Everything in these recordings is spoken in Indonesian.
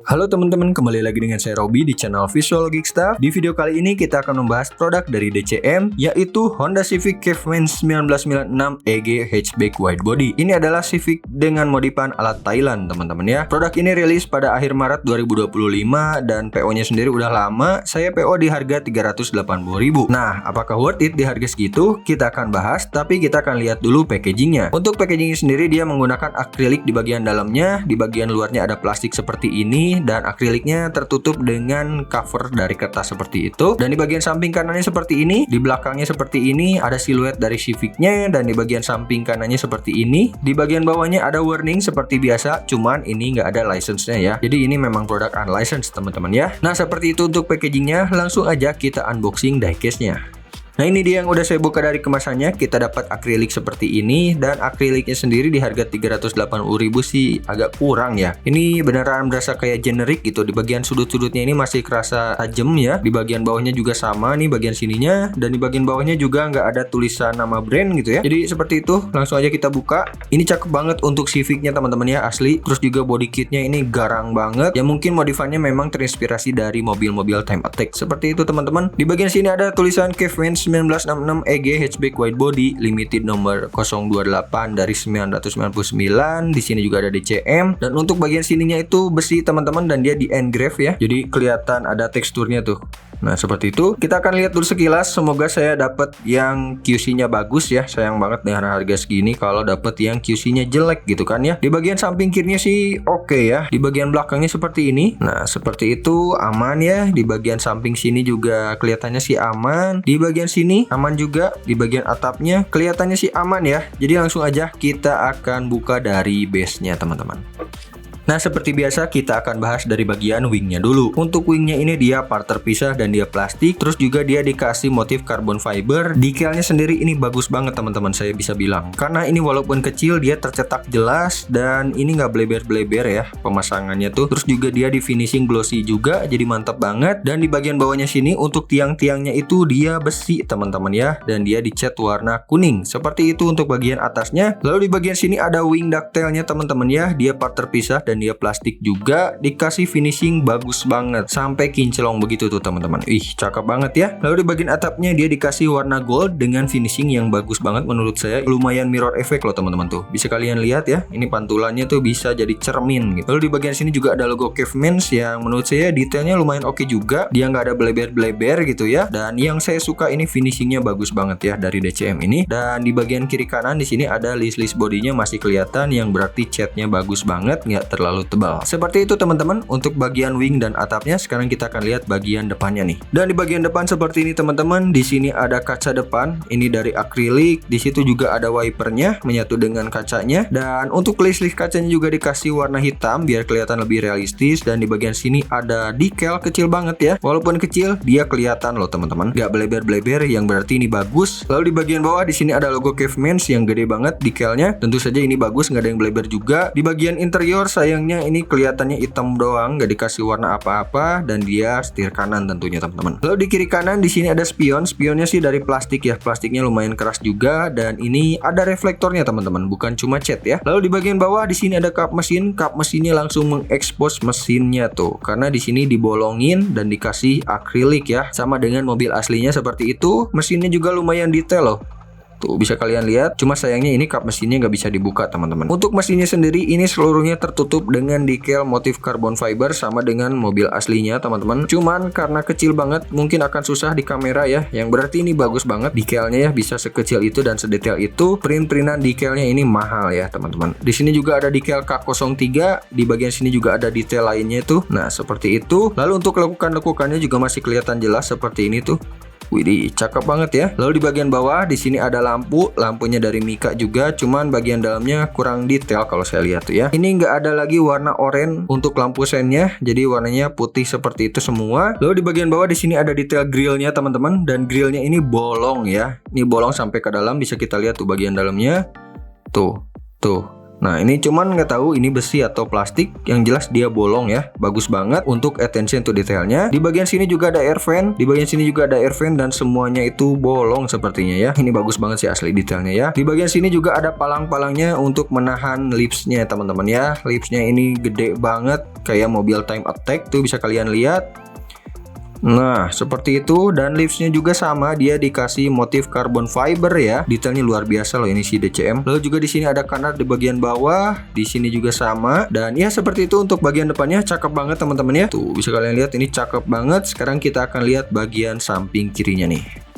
Halo teman-teman, kembali lagi dengan saya Robby di channel Visual Geek Stuff. Di video kali ini kita akan membahas produk dari DCM, yaitu Honda Civic Caveman 1996 EG Hatchback Widebody. Ini adalah Civic dengan modifan ala Thailand, teman-teman ya. Produk ini rilis pada akhir Maret 2025 dan PO-nya sendiri udah lama. Saya PO di harga 380.000. Nah, apakah worth it di harga segitu? Kita akan bahas, tapi kita akan lihat dulu packagingnya. Untuk packagingnya sendiri dia menggunakan akrilik di bagian dalamnya, di bagian luarnya ada plastik seperti ini. Dan akriliknya tertutup dengan cover dari kertas seperti itu. Dan di bagian samping kanannya seperti ini, di belakangnya seperti ini, ada siluet dari Civicnya. Dan di bagian samping kanannya seperti ini, di bagian bawahnya ada warning seperti biasa, cuman ini nggak ada license-nya ya. Jadi ini memang produk unlicensed teman-teman ya. Nah seperti itu untuk packagingnya, langsung aja kita unboxing diecast-nya. Nah ini dia yang udah saya buka dari kemasannya. Kita dapat akrilik seperti ini, dan akriliknya sendiri di harga 380.000 sih agak kurang ya. Ini beneran berasa kayak generik gitu. Di bagian sudut-sudutnya ini masih kerasa tajam ya. Di bagian bawahnya juga sama nih bagian sininya, dan di bagian bawahnya juga nggak ada tulisan nama brand gitu ya. Jadi seperti itu, langsung aja kita buka. Ini cakep banget untuk Civicnya teman-teman ya, asli. Terus juga body kitnya ini garang banget. Ya mungkin modifannya memang terinspirasi dari mobil-mobil Time Attack. Seperti itu teman-teman. Di bagian sini ada tulisan Caveman 1966 EG Hatchback Widebody Limited nomor 028 dari 999. Di sini juga ada DCM, dan untuk bagian sininya itu besi teman-teman, dan dia di engrave ya. Jadi kelihatan ada teksturnya tuh. Nah seperti itu. Kita akan lihat dulu sekilas. Semoga saya dapat yang QC-nya bagus ya. Sayang banget dengan harga segini kalau dapat yang QC-nya jelek gitu kan ya. Di bagian samping kirinya sih oke ya. Di bagian belakangnya seperti ini. Nah seperti itu, aman ya. Di bagian samping sini juga kelihatannya sih aman. Di bagian sini aman juga. Di bagian atapnya kelihatannya sih aman ya. Jadi langsung aja kita akan buka dari base-nya teman-teman. Nah seperti biasa kita akan bahas dari bagian wingnya dulu. Untuk wingnya ini dia part terpisah dan dia plastik. Terus juga dia dikasih motif carbon fiber. Decalnya sendiri ini bagus banget teman-teman, saya bisa bilang. Karena ini walaupun kecil dia tercetak jelas, dan ini nggak bleber-bleber ya pemasangannya tuh. Terus juga dia di finishing glossy juga, jadi mantap banget. Dan di bagian bawahnya sini untuk tiang-tiangnya itu dia besi teman-teman ya. Dan dia dicat warna kuning. Seperti itu untuk bagian atasnya. Lalu di bagian sini ada wing ducktailnya teman-teman ya. Dia part terpisah dan dia plastik juga, dikasih finishing bagus banget sampai kinclong begitu tuh teman-teman. Ih cakep banget ya. Lalu di bagian atapnya dia dikasih warna gold dengan finishing yang bagus banget menurut saya. Lumayan mirror effect loh teman-teman tuh. Bisa kalian lihat ya. Ini pantulannya tuh bisa jadi cermin gitu. Lalu di bagian sini juga ada logo Caveman yang menurut saya detailnya lumayan oke juga. Dia nggak ada bleber-bleber gitu ya. Dan yang saya suka ini finishingnya bagus banget ya dari DCM ini. Dan di bagian kiri kanan di sini ada list-list bodinya masih kelihatan, yang berarti catnya bagus banget, nggak terlalu tebal. Seperti itu teman-teman untuk bagian wing dan atapnya. Sekarang kita akan lihat bagian depannya nih. Dan di bagian depan seperti ini teman-teman. Di sini ada kaca depan, ini dari akrilik. Di situ juga ada wipernya menyatu dengan kacanya. Dan untuk list-list kacanya juga dikasih warna hitam biar kelihatan lebih realistis. Dan di bagian sini ada decal kecil banget ya. Walaupun kecil dia kelihatan loh teman-teman. Gak bleber-bleber, yang berarti ini bagus. Lalu di bagian bawah di sini ada logo Caveman yang gede banget decalnya. Tentu saja ini bagus, nggak ada yang bleber juga. Di bagian interior sayangnya ini kelihatannya hitam doang, nggak dikasih warna apa-apa, dan dia setir kanan tentunya teman-teman. Lalu di kiri kanan di sini ada spion. Spionnya sih dari plastik ya. Plastiknya lumayan keras juga, dan ini ada reflektornya teman-teman, bukan cuma cat ya. Lalu di bagian bawah di sini ada kap mesin. Kap mesinnya langsung mengekspos mesinnya tuh, karena di sini dibolongin dan dikasih akrilik ya. Sama dengan mobil aslinya seperti itu. Mesinnya juga lumayan detail loh. Tuh bisa kalian lihat, cuma sayangnya ini kap mesinnya nggak bisa dibuka teman-teman. Untuk mesinnya sendiri ini seluruhnya tertutup dengan decal motif carbon fiber sama dengan mobil aslinya teman-teman. Cuman karena kecil banget mungkin akan susah di kamera ya. Yang berarti ini bagus banget decalnya ya, bisa sekecil itu dan sedetail itu. Print-printan decalnya ini mahal ya teman-teman. Di sini juga ada decal K03, di bagian sini juga ada detail lainnya tuh. Nah seperti itu. Lalu untuk lekukan-lekukannya juga masih kelihatan jelas seperti ini tuh. Widih, cakep banget ya. Lalu di bagian bawah di sini ada lampu, lampunya dari Mika juga, cuman bagian dalamnya kurang detail kalau saya lihat tuh ya. Ini nggak ada lagi warna oranye untuk lampu sennya, jadi warnanya putih seperti itu semua. Lalu di bagian bawah di sini ada detail grillnya teman-teman, dan grillnya ini bolong ya. Ini bolong sampai ke dalam, bisa kita lihat tuh bagian dalamnya. Tuh. Nah, ini cuman nggak tahu ini besi atau plastik. Yang jelas dia bolong ya. Bagus banget untuk attention to detailnya. Di bagian sini juga ada air vent. Di bagian sini juga ada air vent dan semuanya itu bolong sepertinya ya. Ini bagus banget sih asli detailnya ya. Di bagian sini juga ada palang-palangnya untuk menahan lipsnya teman-teman ya. Lipsnya ini gede banget kayak mobil time attack tuh bisa kalian lihat. Nah, seperti itu. Dan lipsnya juga sama, dia dikasih motif carbon fiber ya. Detailnya luar biasa loh ini si DCM. Lalu juga di sini ada canard di bagian bawah, di sini juga sama. Dan ya seperti itu untuk bagian depannya cakep banget teman-teman ya. Tuh bisa kalian lihat ini cakep banget. Sekarang kita akan lihat bagian samping kirinya nih.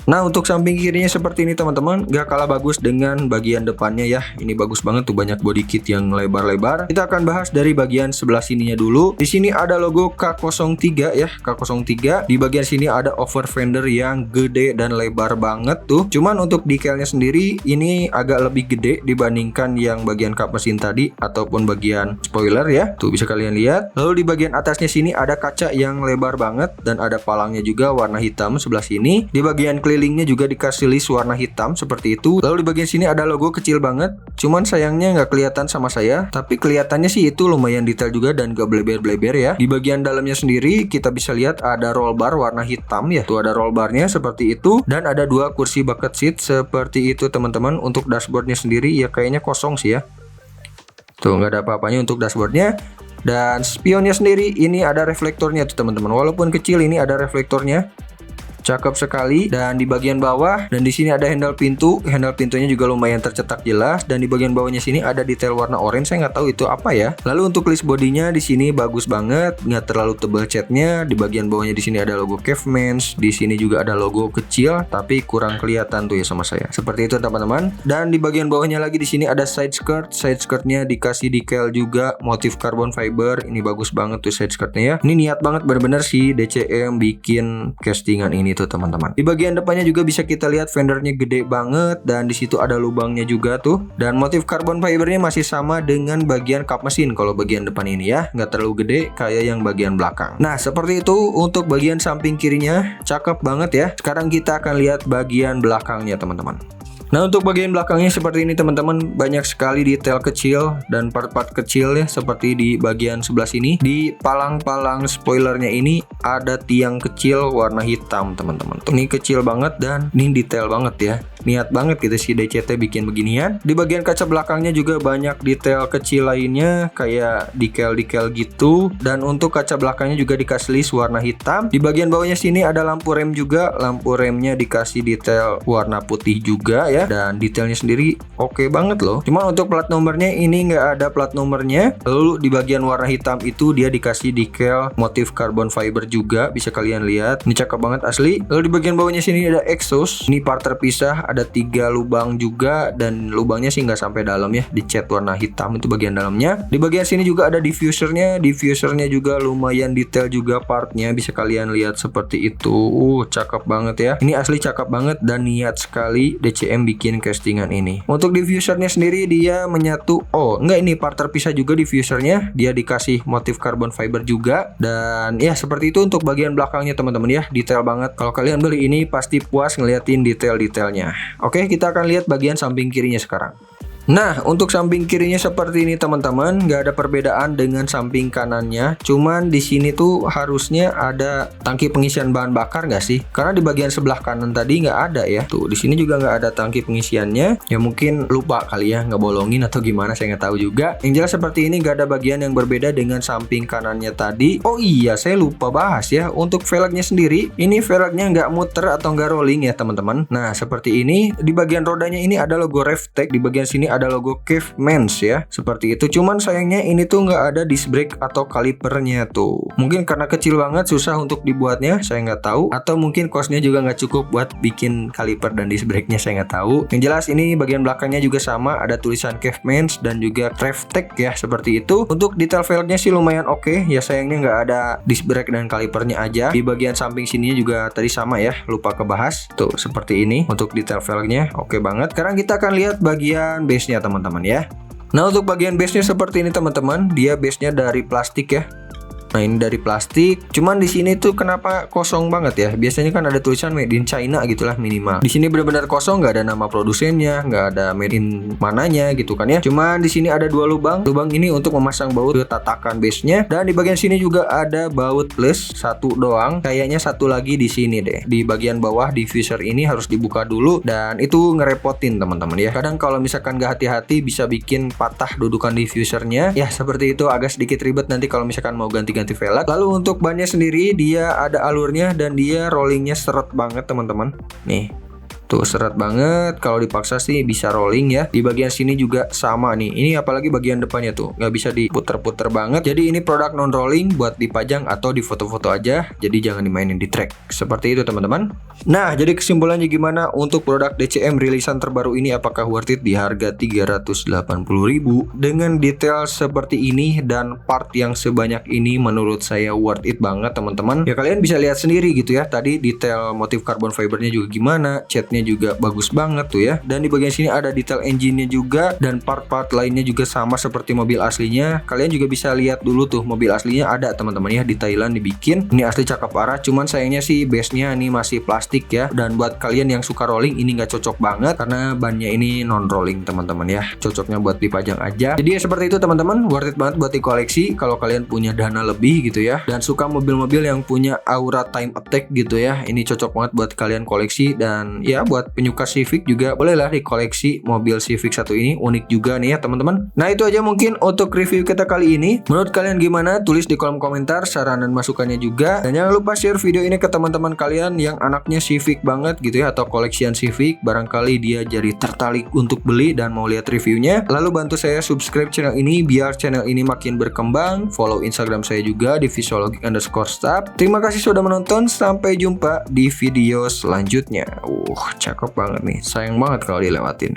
Nah, untuk samping kirinya seperti ini teman-teman, gak kalah bagus dengan bagian depannya ya. Ini bagus banget tuh, banyak body kit yang lebar-lebar. Kita akan bahas dari bagian sebelah sininya dulu. Di sini ada logo K03 ya, K03. Di bagian sini ada over fender yang gede dan lebar banget tuh. Cuman untuk decalnya sendiri ini agak lebih gede dibandingkan yang bagian kap mesin tadi ataupun bagian spoiler ya. Tuh bisa kalian lihat. Lalu di bagian atasnya sini ada kaca yang lebar banget dan ada palangnya juga warna hitam sebelah sini. Di bagian kelilingnya juga dikasih list warna hitam seperti itu. Lalu di bagian sini ada logo kecil banget, cuman sayangnya nggak kelihatan sama saya, tapi kelihatannya sih itu lumayan detail juga dan gak bleber-bleber ya. Di bagian dalamnya sendiri kita bisa lihat ada roll bar warna hitam ya. Tuh ada roll barnya seperti itu dan ada dua kursi bucket seat seperti itu teman-teman. Untuk dashboardnya sendiri ya kayaknya kosong sih ya. Tuh nggak ada apa-apanya untuk dashboardnya. Dan spionnya sendiri ini ada reflektornya tuh teman-teman. Walaupun kecil ini ada reflektornya. Cakep sekali. Dan di bagian bawah dan di sini ada handle pintu. Handle pintunya juga lumayan tercetak jelas. Dan di bagian bawahnya sini ada detail warna orange. Saya nggak tahu itu apa ya. Lalu untuk list bodinya di sini bagus banget, nggak terlalu tebal catnya. Di bagian bawahnya di sini ada logo Caveman. Di sini juga ada logo kecil tapi kurang kelihatan tuh ya sama saya. Seperti itu teman-teman. Dan di bagian bawahnya lagi di sini ada side skirt. Side skirtnya dikasih decal juga motif carbon fiber. Ini bagus banget tuh side skirtnya ya. Ini niat banget bener-bener si DCM bikin castingan ini tuh teman-teman. Di bagian depannya juga bisa kita lihat fendernya gede banget dan di situ ada lubangnya juga tuh. Dan motif carbon fibernya masih sama dengan bagian kap mesin kalau bagian depan ini ya, nggak terlalu gede kayak yang bagian belakang. Nah seperti itu untuk bagian samping kirinya, cakep banget ya. Sekarang kita akan lihat bagian belakangnya teman-teman. Nah untuk bagian belakangnya seperti ini teman-teman, banyak sekali detail kecil dan part-part kecil ya, seperti di bagian sebelah sini. Di palang-palang spoilernya ini ada tiang kecil warna hitam teman-teman. Ini kecil banget dan ini detail banget ya. Niat banget gitu si DCT bikin beginian. Di bagian kaca belakangnya juga banyak detail kecil lainnya kayak decal-decal gitu. Dan untuk kaca belakangnya juga dikasih list warna hitam. Di bagian bawahnya sini ada lampu rem juga. Lampu remnya dikasih detail warna putih juga ya. Dan detailnya sendiri oke banget loh. Cuman untuk plat nomornya ini nggak ada plat nomornya. Lalu di bagian warna hitam itu dia dikasih decal motif carbon fiber juga, bisa kalian lihat. Ini cakep banget asli. Lalu di bagian bawahnya sini ada exhaust. Ini part terpisah, ada 3 lubang juga dan lubangnya sih nggak sampai dalam ya. Dicat warna hitam itu bagian dalamnya. Di bagian sini juga ada diffusernya. Diffusernya juga lumayan detail juga partnya, bisa kalian lihat seperti itu. Cakep banget ya. Ini asli cakep banget dan niat sekali DCM bikin castingan ini. Untuk diffusernya sendiri dia menyatu. Oh enggak, ini part terpisah juga diffusernya. Dia dikasih motif carbon fiber juga. Dan ya seperti itu untuk bagian belakangnya teman-teman ya. Detail banget. Kalau kalian beli ini pasti puas ngeliatin detail-detailnya. Oke, kita akan lihat bagian samping kirinya sekarang. Nah, untuk samping kirinya seperti ini teman-teman, nggak ada perbedaan dengan samping kanannya. Cuman di sini tuh harusnya ada tangki pengisian bahan bakar nggak sih? Karena di bagian sebelah kanan tadi nggak ada ya. Tuh, di sini juga nggak ada tangki pengisiannya. Ya mungkin lupa kali ya, nggak bolongin atau gimana, saya nggak tahu juga. Yang jelas seperti ini nggak ada bagian yang berbeda dengan samping kanannya tadi. Oh iya, saya lupa bahas ya. Untuk velgnya sendiri, ini velgnya nggak muter atau nggak rolling ya teman-teman. Nah, seperti ini. Di bagian rodanya ini ada logo Revtech. Di bagian sini ada logo Caveman ya, seperti itu. Cuman sayangnya ini tuh nggak ada disc brake atau kalipernya tuh. Mungkin karena kecil banget susah untuk dibuatnya, saya nggak tahu. Atau mungkin costnya juga nggak cukup buat bikin kaliper dan disc brake-nya, saya nggak tahu. Yang jelas ini bagian belakangnya juga sama, ada tulisan Caveman dan juga Revtech ya, seperti itu. Untuk detail velgnya sih lumayan oke. Ya sayangnya nggak ada disc brake dan kalipernya aja. Di bagian samping sininya juga tadi sama ya, lupa kebahas. Tuh seperti ini untuk detail velgnya oke banget. Sekarang kita akan lihat bagian base teman-teman ya. Nah untuk bagian base-nya seperti ini teman-teman, dia base-nya dari plastik ya. Nah, ini dari plastik. Cuman di sini tuh kenapa kosong banget ya? Biasanya kan ada tulisan made in China gitulah minimal. Di sini benar-benar kosong, nggak ada nama produsennya, nggak ada made in mananya gitu kan ya. Cuman di sini ada 2 lubang. Lubang ini untuk memasang baut ke tatakan base-nya, dan di bagian sini juga ada baut plus 1 doang. Kayaknya 1 lagi di sini deh. Di bagian bawah diffuser ini harus dibuka dulu, dan itu ngerepotin teman-teman ya. Kadang kalau misalkan nggak hati-hati bisa bikin patah dudukan diffusernya. Ya seperti itu, agak sedikit ribet nanti kalau misalkan mau ganti velg. Lalu untuk bannya sendiri dia ada alurnya dan dia rollingnya seret banget teman-teman. Nih. Tuh seret banget, kalau dipaksa sih bisa rolling ya. Di bagian sini juga sama nih. Ini apalagi bagian depannya tuh nggak bisa diputer-puter banget. Jadi ini produk non rolling buat dipajang atau di foto-foto aja. Jadi jangan dimainin di track. Seperti itu teman-teman. Nah, jadi kesimpulannya gimana untuk produk DCM rilisan terbaru ini? Apakah worth it di harga 380.000 dengan detail seperti ini dan part yang sebanyak ini? Menurut saya worth it banget teman-teman. Ya kalian bisa lihat sendiri gitu ya. Tadi detail motif carbon fibernya juga gimana, catnya juga bagus banget tuh ya. Dan di bagian sini ada detail engine-nya juga, dan part-part lainnya juga sama seperti mobil aslinya. Kalian juga bisa lihat dulu tuh mobil aslinya ada teman-teman ya, di Thailand dibikin. Ini asli cakep parah. Cuman sayangnya sih base-nya ini masih plastik ya. Dan buat kalian yang suka rolling ini nggak cocok banget karena bannya ini non rolling teman-teman ya. Cocoknya buat dipajang aja. Jadi ya seperti itu teman-teman, worth it banget buat dikoleksi kalau kalian punya dana lebih gitu ya, dan suka mobil-mobil yang punya aura time attack gitu ya. Ini cocok banget buat kalian koleksi. Dan ya buat penyuka Civic juga bolehlah dikoleksi mobil Civic 1 ini, unik juga nih ya teman-teman. Nah itu aja mungkin untuk review kita kali ini. Menurut kalian gimana? Tulis di kolom komentar saran dan masukannya juga. Dan jangan lupa share video ini ke teman-teman kalian yang anaknya Civic banget gitu ya, atau koleksian Civic. Barangkali dia jadi tertarik untuk beli dan mau lihat reviewnya. Lalu bantu saya subscribe channel ini biar channel ini makin berkembang. Follow Instagram saya juga di visualgeek_staff. Terima kasih sudah menonton. Sampai jumpa di video selanjutnya. Cakep banget nih. Sayang banget kalau dilewatin.